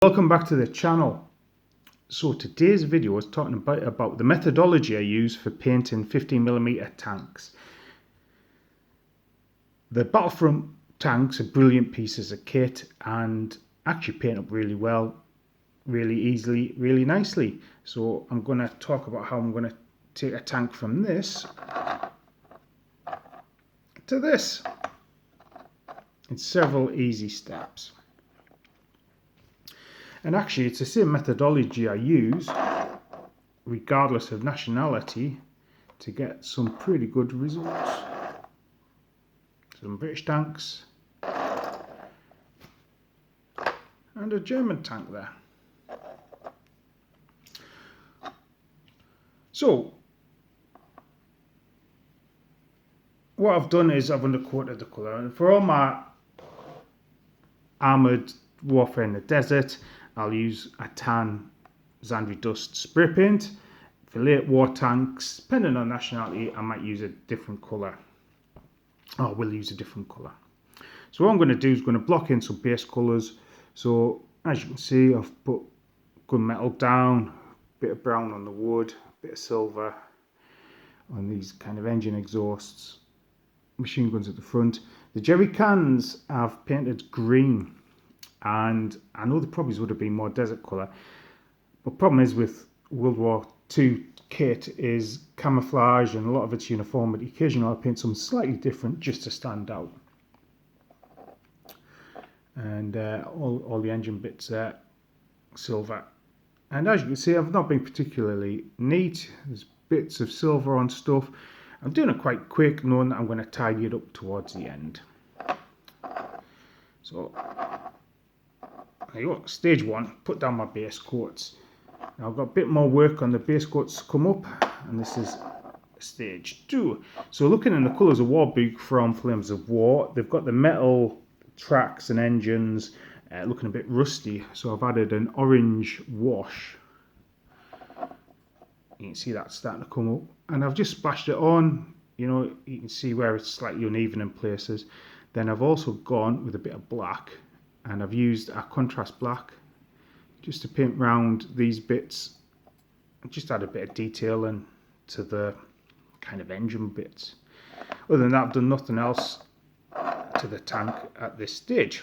Welcome back to the channel. So today's video is talking about the methodology I use for painting 15mm tanks. The Battlefront tanks are brilliant pieces of kit and actually paint up really well, really easily, really nicely. So I'm going to talk about how I'm going to take a tank from this to this in several easy steps. And actually it's the same methodology I use regardless of nationality to get some pretty good results. Some British tanks and a German tank there. So what I've done is I've undercoated the colour, and for all my armoured warfare in the desert I'll use a tan Zandri Dust spray paint. For late war tanks, depending on nationality, I might use a different colour. Or will use a different colour. So what I'm going to do is going to block in some base colours. So as you can see, I've put gunmetal down, a bit of brown on the wood, a bit of silver on these kind of engine exhausts, machine guns at the front. The jerry cans I've painted green, and I know the probably would have been more desert colour, but problem is with World War II kit is camouflage and a lot of it's uniformity. Occasionally I'll paint something slightly different just to stand out. And all the engine bits there, silver. And as you can see, I've not been particularly neat. There's bits of silver on stuff. I'm doing it quite quick, knowing that I'm going to tidy it up towards the end. So there you go, stage one, put down my base coats. Now I've got a bit more work on the base coats to come up, and this is stage two. So looking in the colours of Warbook from Flames of War, they've got the metal tracks and engines looking a bit rusty, so I've added an orange wash. You can see that starting to come up, and I've just splashed it on. You know, you can see where it's slightly uneven in places. Then I've also gone with a bit of black, and I've used a contrast black just to paint round these bits, just add a bit of detail in to the kind of engine bits. Other than that, I've done nothing else to the tank at this stage.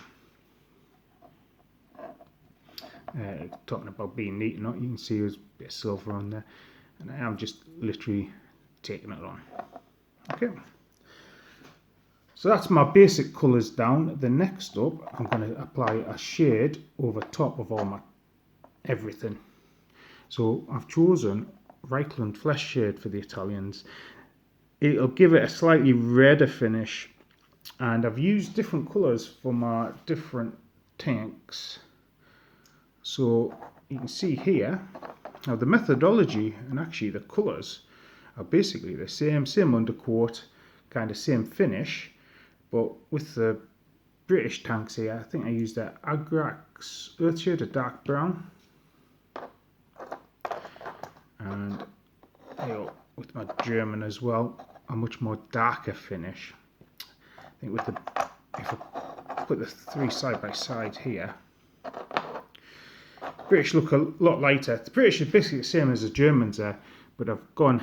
Talking about being neat or not, you can see there's a bit of silver on there, and I'm just literally taking it on. Okay, so that's my basic colours down. The next up, I'm going to apply a shade over top of all my everything. So I've chosen Reikland Flesh Shade for the Italians. It'll give it a slightly redder finish, and I've used different colours for my different tanks. So you can see here, now the methodology and actually the colours are basically the same undercoat, kind of same finish, but with the British tanks here, I think I used the Agrax Earthshade, a dark brown. And you know, with my German as well, a much more darker finish. I think with if I put the three side by side here, British look a lot lighter. The British is basically the same as the Germans there, but I've gone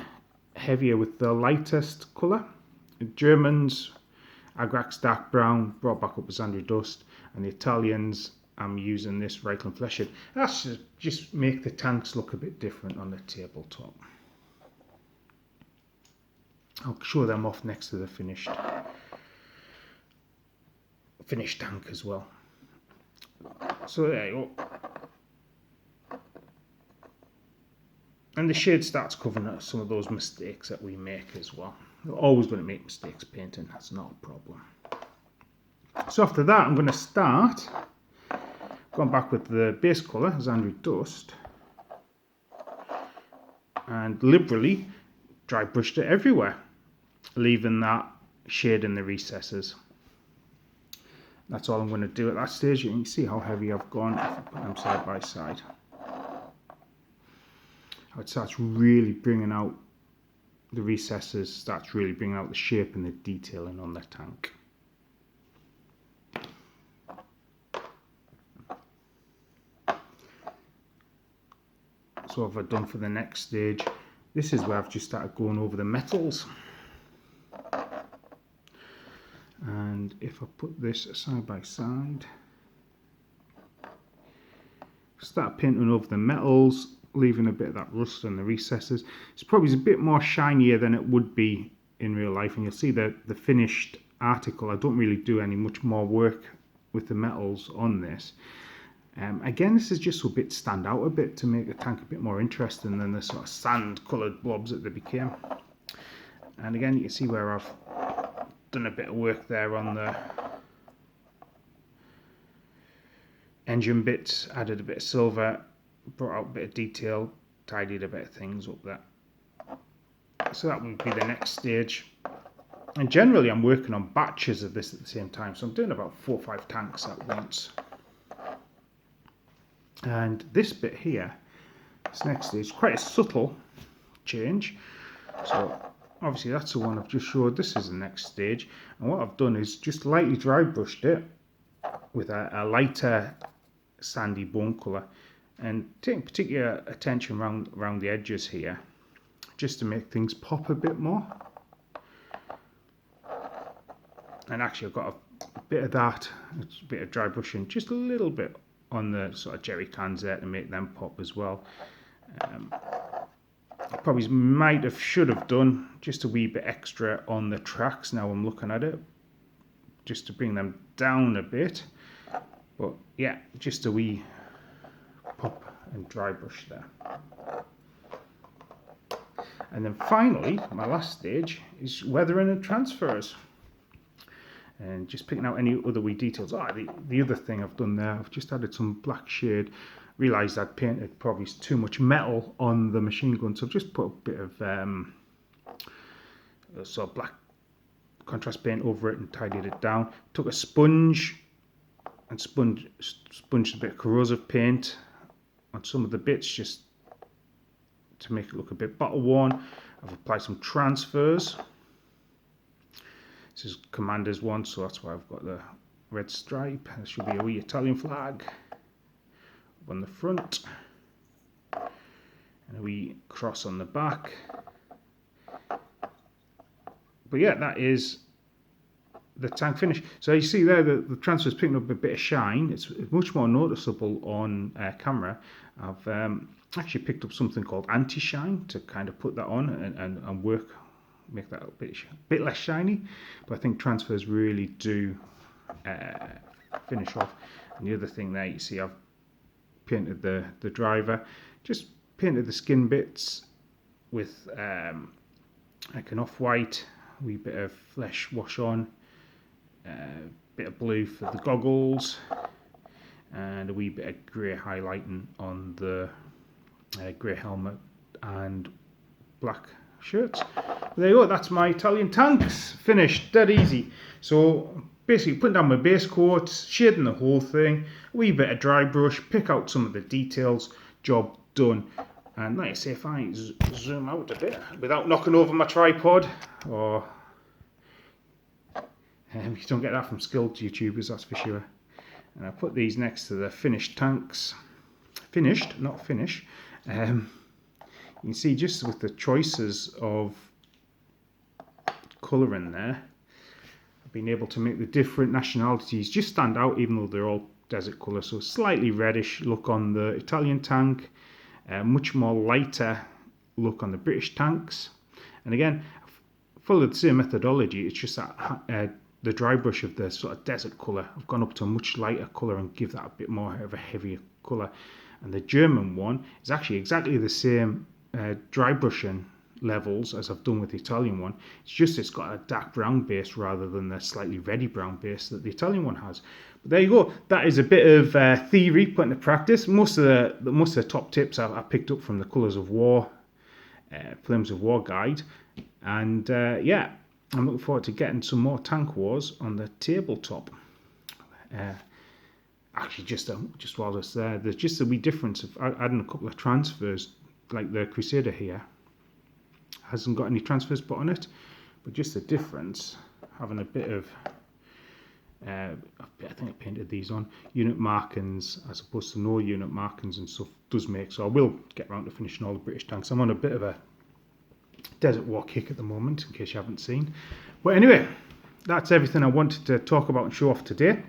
heavier with the lightest colour. The Germans, Agrax dark brown, brought back up with Zandri Dust, and the Italians, I'm using this Reikland Flesh Shade. That's to just make the tanks look a bit different on the tabletop. I'll show them off next to the finished tank as well. So there you go. And the shade starts covering up some of those mistakes that we make as well. We're always going to make mistakes painting, that's not a problem. So after that, I'm going to start going back with the base colour, Zandri Dust, and liberally dry brushed it everywhere, leaving that shade in the recesses. That's all I'm going to do at that stage. You can see how heavy I've gone if I put them side by side. How it starts really bringing out the recesses, starts really bringing out the shape and the detailing on the tank. So what have I done for the next stage? This is where I've just started going over the metals. And if I put this side by side, start painting over the metals, leaving a bit of that rust in the recesses. It's probably a bit more shinier than it would be in real life, and you'll see the finished article. I don't really do any much more work with the metals on this. Again, this is just so bits stand out a bit to make the tank a bit more interesting than the sort of sand coloured blobs that they became. And again, you can see where I've done a bit of work there on the engine bits, added a bit of silver, brought out a bit of detail, tidied a bit of things up there. So that would be the next stage. And generally I'm working on batches of this at the same time, so I'm doing about 4 or 5 tanks at once. And this bit here, this next stage, is quite a subtle change. So obviously that's the one I've just showed. This is the next stage, and what I've done is just lightly dry brushed it with a lighter sandy bone colour, and taking particular attention around the edges here, just to make things pop a bit more. And actually I've got a bit of that, a bit of dry brushing, just a little bit on the sort of jerry cans there to make them pop as well. I probably should have done just a wee bit extra on the tracks now I'm looking at it, just to bring them down a bit. But yeah, just a wee pop and dry brush there. And then finally, my last stage is weathering and transfers. And just picking out any other wee details. The other thing I've done there, I've just added some black shade. Realised I'd painted probably too much metal on the machine gun, so I've just put a bit of sort of black contrast paint over it and tidied it down. Took a sponge and sponged a bit of corrosive paint on some of the bits just to make it look a bit battle worn. I've applied some transfers. This is Commander's one, so that's why I've got the red stripe. There should be a wee Italian flag on the front and a wee cross on the back. But yeah, that is the tank finish. So you see there the transfer is picking up a bit of shine. It's much more noticeable on camera. I've actually picked up something called anti-shine to kind of put that on and make that a bit less shiny. But I think transfers really do finish off. And the other thing there, you see I've painted the driver, just painted the skin bits with like an off-white, a wee bit of flesh wash on, bit of blue for the goggles, and a wee bit of grey highlighting on the grey helmet and black shirts. There you go, that's my Italian tanks finished, dead easy. So basically putting down my base coats, shading the whole thing, a wee bit of dry brush, pick out some of the details, job done. And like I say, if I zoom out a bit without knocking over my tripod, or you don't get that from skilled YouTubers, that's for sure. And I put these next to the finished tanks, finished, not finish. You can see just with the choices of colour in there, I've been able to make the different nationalities just stand out, even though they're all desert colour. So slightly reddish look on the Italian tank, much more lighter look on the British tanks. And again, followed the same methodology. It's just that the dry brush of the sort of desert colour, I've gone up to a much lighter colour and give that a bit more of a heavier colour. And the German one is actually exactly the same dry brushing levels as I've done with the Italian one. It's just it's got a dark brown base rather than the slightly reddy brown base that the Italian one has. But there you go. That is a bit of theory put into practice. Most of the top tips I picked up from the Colours of War, Flames of War guide. And yeah, I'm looking forward to getting some more Tank Wars on the tabletop. Actually, just while it's there, there's just a wee difference of adding a couple of transfers, like the Crusader here hasn't got any transfers put on it, but just the difference, having a bit of I think I painted these on. Unit markings as opposed to no unit markings and stuff does make, so I will get around to finishing all the British tanks. I'm on a bit of a Desert War kick at the moment, in case you haven't seen. But anyway, that's everything I wanted to talk about and show off today.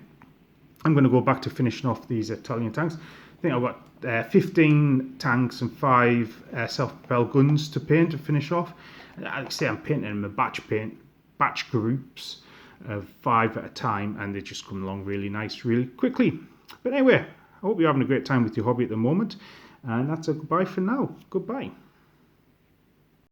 I'm going to go back to finishing off these Italian tanks. I think I've got 15 tanks and 5 self-propelled guns to paint to finish off. Like I say, I'm painting them in batch groups of 5 at a time, and they just come along really nice, really quickly. But anyway, I hope you're having a great time with your hobby at the moment, and that's a goodbye for now. Goodbye.